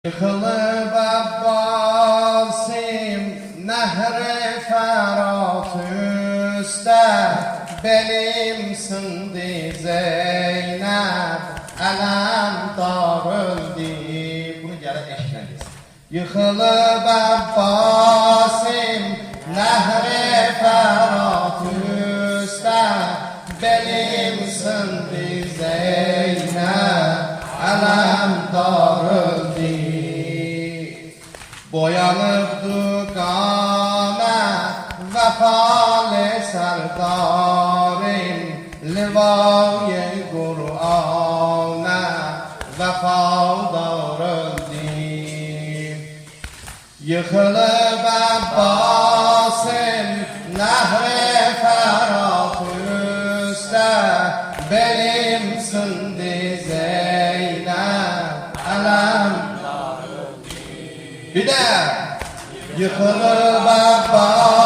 Yıkılıp Abbasim Nehri Ferhat üstte belim sindi Zeynep elem darıldı. Bunu gəlib eşitmeliyiz. Yıkılıp Abbasim Nehri Ferhat üstte belim sindi Zeynep elem darıldı. Boyanıbdı qana vəfalı sərdarim Livay-ı Qur'ana vəfadar öldüm. Yıkılıp Abbasim Nehri Ferhat üstte belim sindi Zeynep elem. Bir de yıkılıp Abbasim